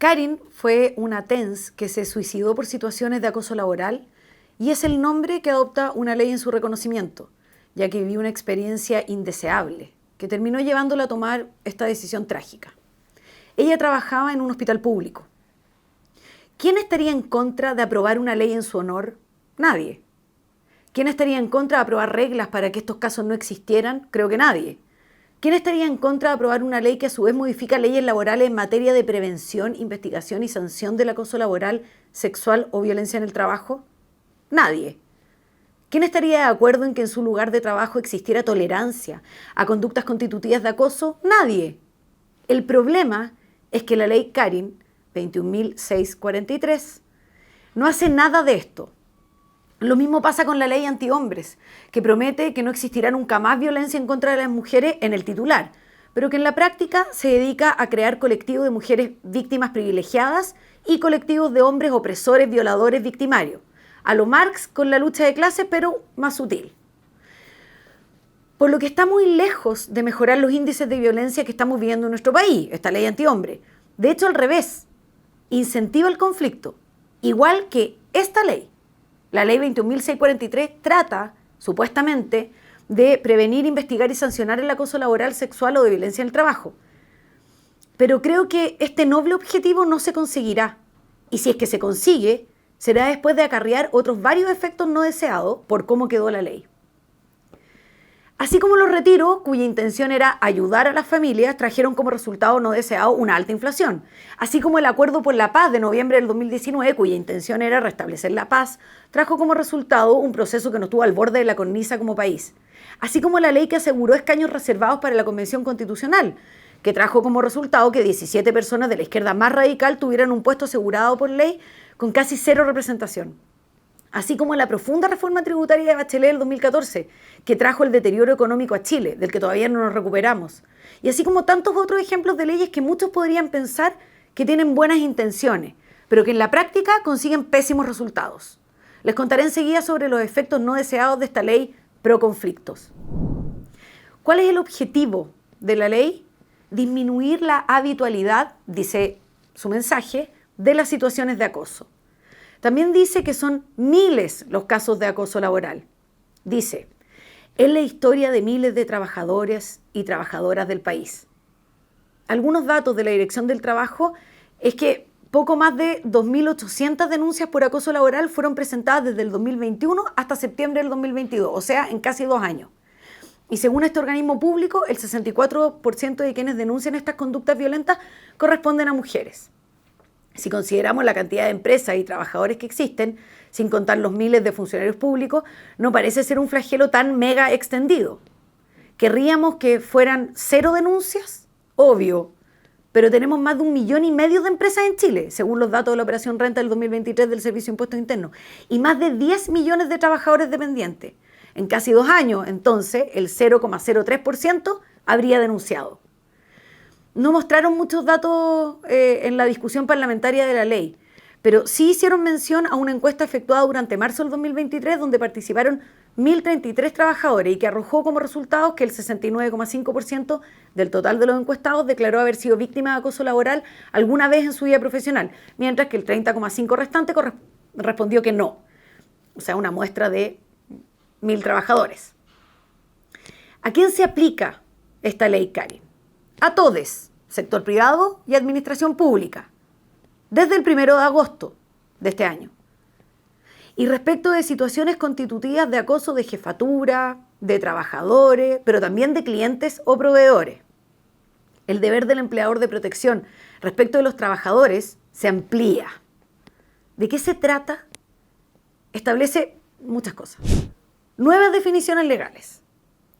Karin fue una TENS que se suicidó por situaciones de acoso laboral y es el nombre que adopta una ley en su reconocimiento, ya que vivió una experiencia indeseable que terminó llevándola a tomar esta decisión trágica. Ella trabajaba en un hospital público. ¿Quién estaría en contra de aprobar una ley en su honor? Nadie. ¿Quién estaría en contra de aprobar reglas para que estos casos no existieran? Creo que nadie. ¿Quién estaría en contra de aprobar una ley que a su vez modifica leyes laborales en materia de prevención, investigación y sanción del acoso laboral, sexual o violencia en el trabajo? Nadie. ¿Quién estaría de acuerdo en que en su lugar de trabajo existiera tolerancia a conductas constitutivas de acoso? Nadie. El problema es que la ley Karin 21.643 no hace nada de esto. Lo mismo pasa con la ley antihombres, que promete que no existirá nunca más violencia en contra de las mujeres en el titular, pero que en la práctica se dedica a crear colectivos de mujeres víctimas privilegiadas y colectivos de hombres opresores, violadores, victimarios. A lo Marx con la lucha de clases, pero más sutil. Por lo que está muy lejos de mejorar los índices de violencia que estamos viviendo en nuestro país, esta ley antihombre. De hecho, al revés, incentiva el conflicto, igual que esta ley. La ley 21.643 trata, supuestamente, de prevenir, investigar y sancionar el acoso laboral, sexual o de violencia en el trabajo. Pero creo que este noble objetivo no se conseguirá. Y si es que se consigue, será después de acarrear otros varios efectos no deseados por cómo quedó la ley. Así como los retiros, cuya intención era ayudar a las familias, trajeron como resultado no deseado una alta inflación. Así como el Acuerdo por la Paz de noviembre del 2019, cuya intención era restablecer la paz, trajo como resultado un proceso que nos tuvo al borde de la cornisa como país. Así como la ley que aseguró escaños reservados para la Convención Constitucional, que trajo como resultado que 17 personas de la izquierda más radical tuvieran un puesto asegurado por ley con casi cero representación. Así como la profunda reforma tributaria de Bachelet del 2014, que trajo el deterioro económico a Chile, del que todavía no nos recuperamos. Y así como tantos otros ejemplos de leyes que muchos podrían pensar que tienen buenas intenciones, pero que en la práctica consiguen pésimos resultados. Les contaré enseguida sobre los efectos no deseados de esta ley pro conflictos. ¿Cuál es el objetivo de la ley? Disminuir la habitualidad, dice su mensaje, de las situaciones de acoso. También dice que son miles los casos de acoso laboral. Dice, es la historia de miles de trabajadores y trabajadoras del país. Algunos datos de la Dirección del Trabajo es que poco más de 2.800 denuncias por acoso laboral fueron presentadas desde el 2021 hasta septiembre del 2022, o sea, en casi 2 años. Y según este organismo público, el 64% de quienes denuncian estas conductas violentas corresponden a mujeres. Si consideramos la cantidad de empresas y trabajadores que existen, sin contar los miles de funcionarios públicos, no parece ser un flagelo tan mega extendido. ¿Querríamos que fueran 0 denuncias? Obvio, pero tenemos más de 1,5 millones de empresas en Chile, según los datos de la Operación Renta del 2023 del Servicio de Impuestos Internos, y más de 10 millones de trabajadores dependientes. En casi 2 años, entonces, el 0,03% habría denunciado. No mostraron muchos datos en la discusión parlamentaria de la ley, pero sí hicieron mención a una encuesta efectuada durante marzo del 2023 donde participaron 1.033 trabajadores y que arrojó como resultados que el 69,5% del total de los encuestados declaró haber sido víctima de acoso laboral alguna vez en su vida profesional, mientras que el 30,5% restante respondió que no. O sea, una muestra de 1.000 trabajadores. ¿A quién se aplica esta ley Karin? A todos, sector privado y administración pública, desde el 1 de agosto de este año. Y respecto de situaciones constitutivas de acoso de jefatura, de trabajadores, pero también de clientes o proveedores. El deber del empleador de protección respecto de los trabajadores se amplía. ¿De qué se trata? Establece muchas cosas. Nuevas definiciones legales,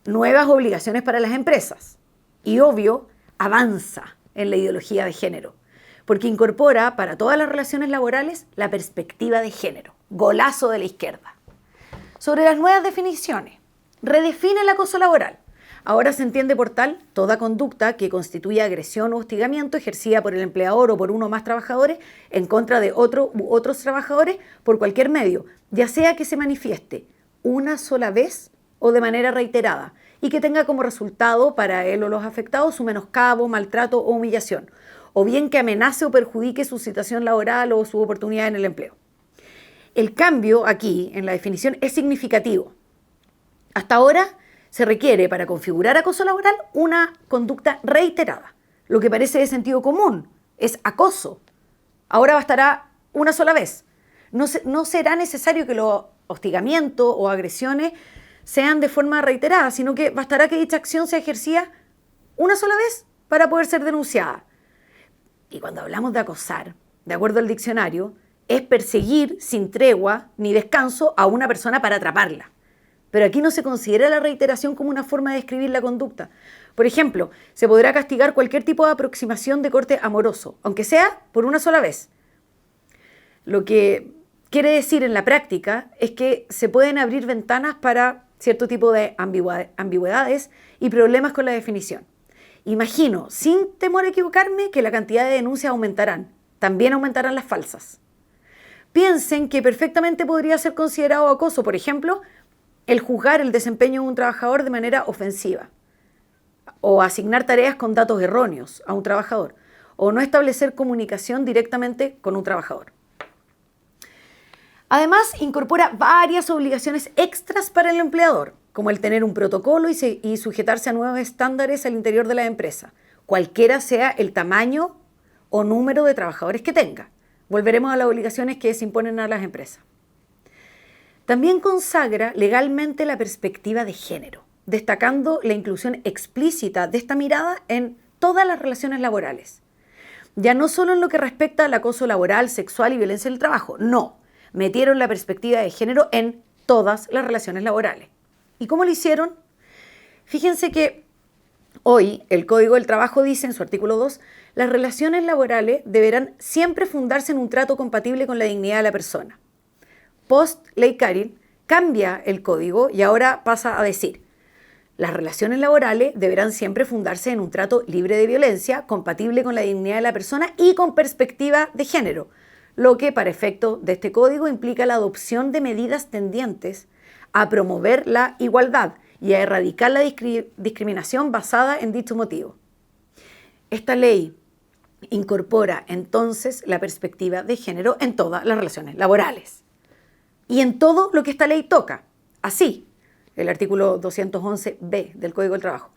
nuevas obligaciones para las empresas. Y obvio, avanza en la ideología de género, porque incorpora para todas las relaciones laborales la perspectiva de género. Golazo de la izquierda. Sobre las nuevas definiciones, redefine el acoso laboral. Ahora se entiende por tal toda conducta que constituye agresión o hostigamiento ejercida por el empleador o por uno o más trabajadores en contra de otro u otros trabajadores por cualquier medio, ya sea que se manifieste una sola vez o de manera reiterada, y que tenga como resultado para él o los afectados su menoscabo, maltrato o humillación, o bien que amenace o perjudique su situación laboral o su oportunidad en el empleo. El cambio aquí en la definición es significativo. Hasta ahora se requiere para configurar acoso laboral una conducta reiterada, lo que parece de sentido común, es acoso. Ahora bastará una sola vez. No será necesario que los hostigamientos o agresiones sean de forma reiterada, sino que bastará que dicha acción sea ejercida una sola vez para poder ser denunciada. Y cuando hablamos de acosar, de acuerdo al diccionario, es perseguir sin tregua ni descanso a una persona para atraparla. Pero aquí no se considera la reiteración como una forma de describir la conducta. Por ejemplo, se podrá castigar cualquier tipo de aproximación de corte amoroso, aunque sea por una sola vez. Lo que quiere decir en la práctica es que se pueden abrir ventanas para cierto tipo de ambigüedades y problemas con la definición. Imagino, sin temor a equivocarme, que la cantidad de denuncias aumentarán. También aumentarán las falsas. Piensen que perfectamente podría ser considerado acoso, por ejemplo, el juzgar el desempeño de un trabajador de manera ofensiva, o asignar tareas con datos erróneos a un trabajador, o no establecer comunicación directamente con un trabajador. Además, incorpora varias obligaciones extras para el empleador, como el tener un protocolo y sujetarse a nuevos estándares al interior de la empresa, cualquiera sea el tamaño o número de trabajadores que tenga. Volveremos a las obligaciones que se imponen a las empresas. También consagra legalmente la perspectiva de género, destacando la inclusión explícita de esta mirada en todas las relaciones laborales. Ya no solo en lo que respecta al acoso laboral, sexual y violencia en el trabajo, no. Metieron la perspectiva de género en todas las relaciones laborales. ¿Y cómo lo hicieron? Fíjense que hoy el Código del Trabajo dice en su artículo 2, las relaciones laborales deberán siempre fundarse en un trato compatible con la dignidad de la persona. Post-Ley Carin cambia el código y ahora pasa a decir, las relaciones laborales deberán siempre fundarse en un trato libre de violencia, compatible con la dignidad de la persona y con perspectiva de género, lo que para efecto de este código implica la adopción de medidas tendientes a promover la igualdad y a erradicar la discriminación basada en dicho motivo. Esta ley incorpora entonces la perspectiva de género en todas las relaciones laborales y en todo lo que esta ley toca. Así, el artículo 211b del Código del Trabajo.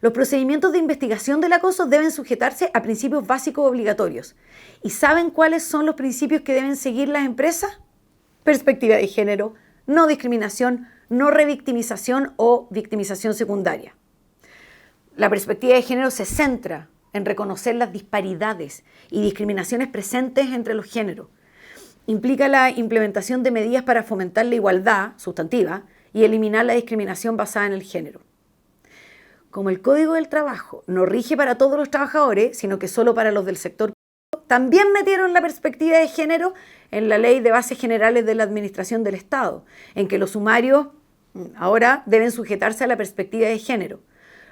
Los procedimientos de investigación del acoso deben sujetarse a principios básicos obligatorios. ¿Y saben cuáles son los principios que deben seguir las empresas? Perspectiva de género, no discriminación, no revictimización o victimización secundaria. La perspectiva de género se centra en reconocer las disparidades y discriminaciones presentes entre los géneros. Implica la implementación de medidas para fomentar la igualdad sustantiva y eliminar la discriminación basada en el género. Como el Código del Trabajo no rige para todos los trabajadores, sino que solo para los del sector público, también metieron la perspectiva de género en la Ley de Bases Generales de la Administración del Estado, en que los sumarios ahora deben sujetarse a la perspectiva de género.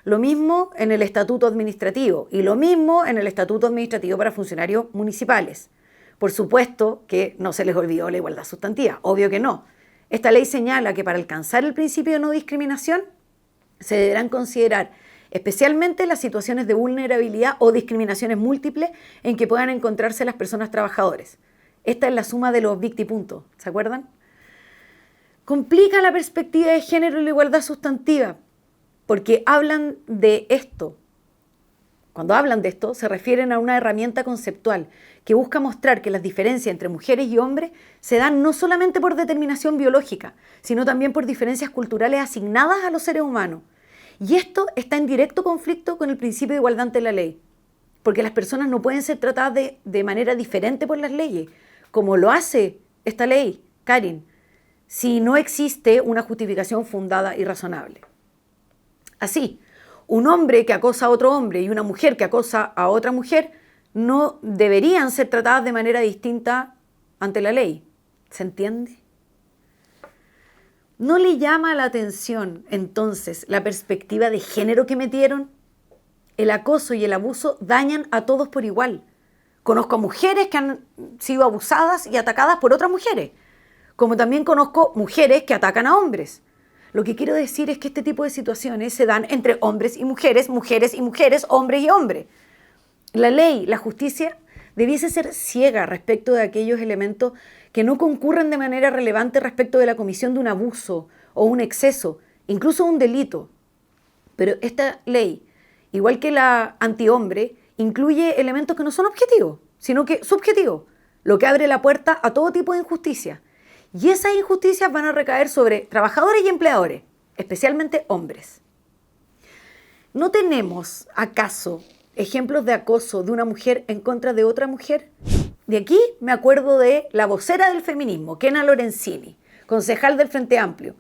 Lo mismo en el Estatuto Administrativo y lo mismo en el Estatuto Administrativo para funcionarios municipales. Por supuesto que no se les olvidó la igualdad sustantiva, obvio que no. Esta ley señala que para alcanzar el principio de no discriminación se deberán considerar especialmente las situaciones de vulnerabilidad o discriminaciones múltiples en que puedan encontrarse las personas trabajadoras. Esta es la suma de los victipuntos, ¿se acuerdan? Complica la perspectiva de género y la igualdad sustantiva, porque hablan de esto. Cuando hablan de esto, se refieren a una herramienta conceptual que busca mostrar que las diferencias entre mujeres y hombres se dan no solamente por determinación biológica, sino también por diferencias culturales asignadas a los seres humanos. Y esto está en directo conflicto con el principio de igualdad ante la ley, porque las personas no pueden ser tratadas de manera diferente por las leyes, como lo hace esta ley, Carin, si no existe una justificación fundada y razonable. Así, un hombre que acosa a otro hombre y una mujer que acosa a otra mujer no deberían ser tratadas de manera distinta ante la ley. ¿Se entiende? ¿No le llama la atención entonces la perspectiva de género que metieron? El acoso y el abuso dañan a todos por igual. Conozco a mujeres que han sido abusadas y atacadas por otras mujeres, como también conozco mujeres que atacan a hombres. Lo que quiero decir es que este tipo de situaciones se dan entre hombres y mujeres, mujeres y mujeres, hombres y hombres. La ley, la justicia, debiese ser ciega respecto de aquellos elementos que no concurren de manera relevante respecto de la comisión de un abuso o un exceso, incluso un delito. Pero esta ley, igual que la antihombre, incluye elementos que no son objetivos, sino que subjetivos, lo que abre la puerta a todo tipo de injusticia. Y esas injusticias van a recaer sobre trabajadores y empleadores, especialmente hombres. ¿No tenemos, acaso, ejemplos de acoso de una mujer en contra de otra mujer? De aquí me acuerdo de la vocera del feminismo, Kena Lorenzini, concejal del Frente Amplio,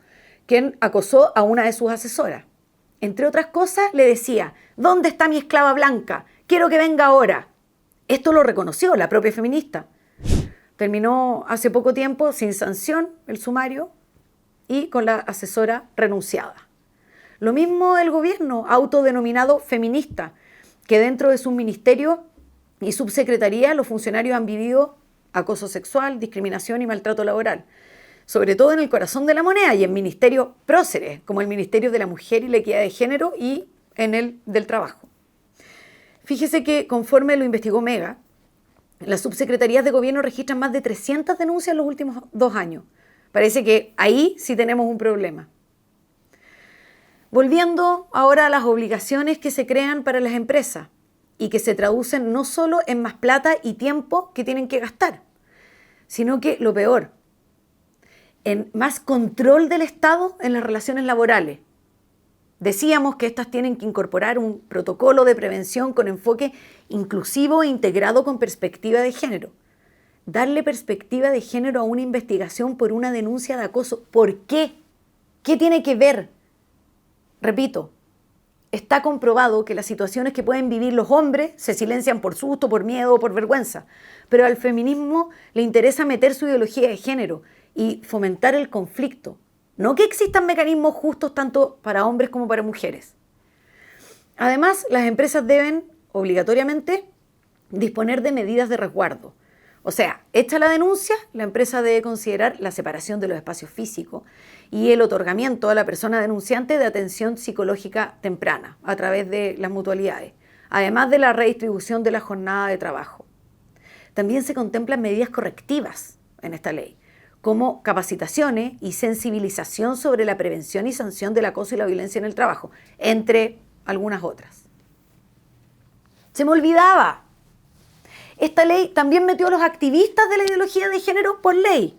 quien acosó a una de sus asesoras. Entre otras cosas, le decía: ¿dónde está mi esclava blanca? Quiero que venga ahora. Esto lo reconoció la propia feminista. Terminó hace poco tiempo sin sanción el sumario y con la asesora renunciada. Lo mismo el gobierno autodenominado feminista, que dentro de sus ministerios y subsecretarías los funcionarios han vivido acoso sexual, discriminación y maltrato laboral, sobre todo en el corazón de la moneda y en ministerios próceres, como el Ministerio de la Mujer y la Equidad de Género y en el del Trabajo. Fíjese que, conforme lo investigó Mega, las subsecretarías de gobierno registran más de 300 denuncias en los últimos 2 años. Parece que ahí sí tenemos un problema. Volviendo ahora a las obligaciones que se crean para las empresas y que se traducen no solo en más plata y tiempo que tienen que gastar, sino que, lo peor, en más control del Estado en las relaciones laborales. Decíamos que estas tienen que incorporar un protocolo de prevención con enfoque inclusivo e integrado con perspectiva de género. Darle perspectiva de género a una investigación por una denuncia de acoso. ¿Por qué? ¿Qué tiene que ver? Repito, está comprobado que las situaciones que pueden vivir los hombres se silencian por susto, por miedo o por vergüenza, pero al feminismo le interesa meter su ideología de género y fomentar el conflicto, no que existan mecanismos justos tanto para hombres como para mujeres. Además, las empresas deben obligatoriamente disponer de medidas de resguardo. O sea, hecha la denuncia, la empresa debe considerar la separación de los espacios físicos y el otorgamiento a la persona denunciante de atención psicológica temprana a través de las mutualidades, además de la redistribución de la jornada de trabajo. También se contemplan medidas correctivas en esta ley, como capacitaciones y sensibilización sobre la prevención y sanción del acoso y la violencia en el trabajo, entre algunas otras. Se me olvidaba. Esta ley también metió a los activistas de la ideología de género por ley.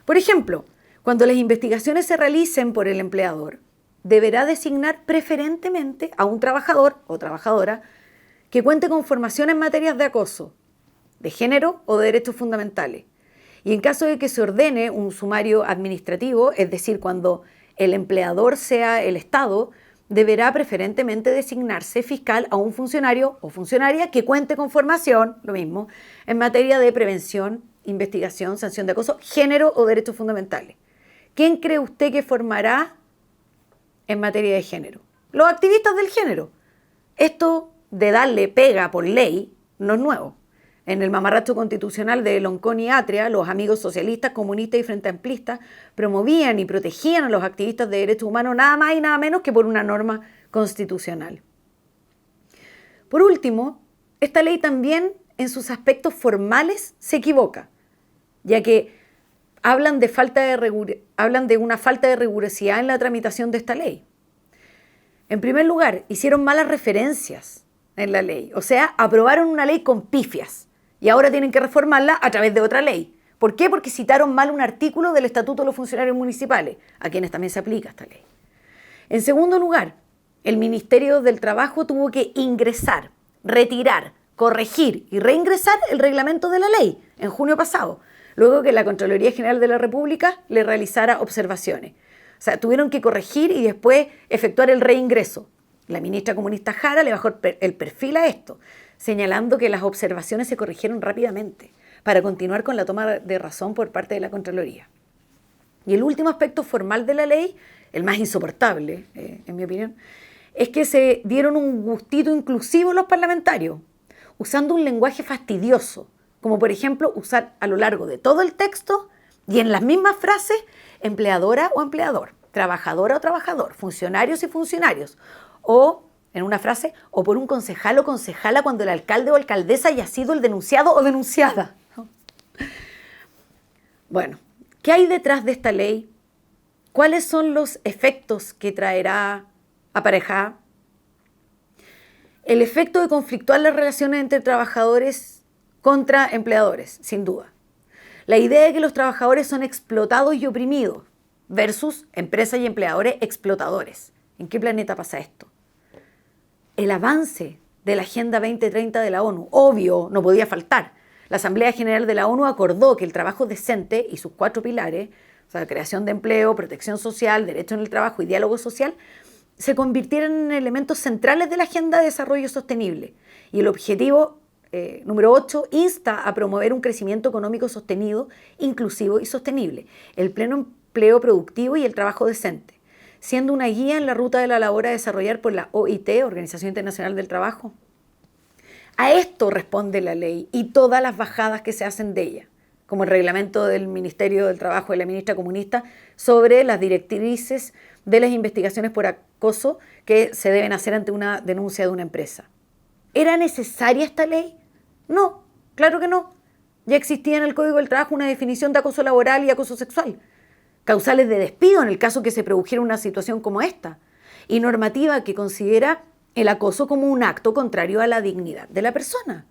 Por ejemplo, cuando las investigaciones se realicen por el empleador, deberá designar preferentemente a un trabajador o trabajadora que cuente con formación en materias de acoso, de género o de derechos fundamentales. Y en caso de que se ordene un sumario administrativo, es decir, cuando el empleador sea el Estado, deberá preferentemente designarse fiscal a un funcionario o funcionaria que cuente con formación, lo mismo, en materia de prevención, investigación, sanción de acoso, género o derechos fundamentales. ¿Quién cree usted que formará en materia de género? Los activistas del género. Esto de darle pega por ley no es nuevo. En el mamarracho constitucional de Loncón y Atria, los amigos socialistas, comunistas y frente amplistas promovían y protegían a los activistas de derechos humanos nada más y nada menos que por una norma constitucional. Por último, esta ley también en sus aspectos formales se equivoca, ya que hablan de una falta de rigurosidad en la tramitación de esta ley. En primer lugar, hicieron malas referencias en la ley, o sea, aprobaron una ley con pifias. Y ahora tienen que reformarla a través de otra ley. ¿Por qué? Porque citaron mal un artículo del Estatuto de los Funcionarios Municipales, a quienes también se aplica esta ley. En segundo lugar, el Ministerio del Trabajo tuvo que ingresar, retirar, corregir y reingresar el reglamento de la ley en junio pasado, luego que la Contraloría General de la República le realizara observaciones. O sea, tuvieron que corregir y después efectuar el reingreso. La ministra comunista Jara le bajó el perfil a esto, señalando que las observaciones se corrigieron rápidamente para continuar con la toma de razón por parte de la Contraloría. Y el último aspecto formal de la ley, el más insoportable, en mi opinión, es que se dieron un gustito inclusivo los parlamentarios, usando un lenguaje fastidioso, como por ejemplo usar a lo largo de todo el texto y en las mismas frases empleadora o empleador, trabajadora o trabajador, funcionarios y funcionarios, o en una frase, o por un concejal o concejala cuando el alcalde o alcaldesa haya sido el denunciado o denunciada. Bueno, ¿qué hay detrás de esta ley? ¿Cuáles son los efectos que traerá aparejada? El efecto de conflictuar las relaciones entre trabajadores contra empleadores, sin duda. La idea de que los trabajadores son explotados y oprimidos versus empresas y empleadores explotadores. ¿En qué planeta pasa esto? El avance de la Agenda 2030 de la ONU, obvio, no podía faltar. La Asamblea General de la ONU acordó que el trabajo decente y sus 4 pilares, o sea, creación de empleo, protección social, derecho en el trabajo y diálogo social, se convirtieran en elementos centrales de la Agenda de Desarrollo Sostenible. Y el objetivo número 8 insta a promover un crecimiento económico sostenido, inclusivo y sostenible, el pleno empleo productivo y el trabajo decente, siendo una guía en la ruta de la labor a desarrollar por la OIT, Organización Internacional del Trabajo. A esto responde la ley y todas las bajadas que se hacen de ella, como el reglamento del Ministerio del Trabajo de la ministra comunista sobre las directrices de las investigaciones por acoso que se deben hacer ante una denuncia de una empresa. ¿Era necesaria esta ley? No, claro que no. Ya existía en el Código del Trabajo una definición de acoso laboral y acoso sexual, causales de despido en el caso que se produjera una situación como esta, y normativa que considera el acoso como un acto contrario a la dignidad de la persona.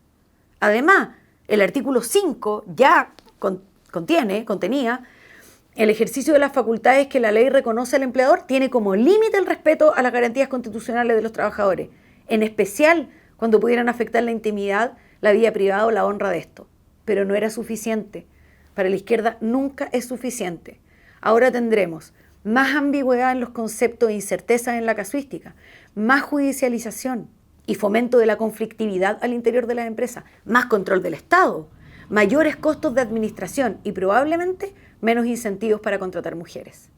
Además, el artículo 5 ya contenía el ejercicio de las facultades que la ley reconoce al empleador tiene como límite el respeto a las garantías constitucionales de los trabajadores, en especial cuando pudieran afectar la intimidad, la vida privada o la honra de esto. Pero no era suficiente. Para la izquierda nunca es suficiente. Ahora tendremos más ambigüedad en los conceptos e incertezas en la casuística, más judicialización y fomento de la conflictividad al interior de las empresas, más control del Estado, mayores costos de administración y probablemente menos incentivos para contratar mujeres.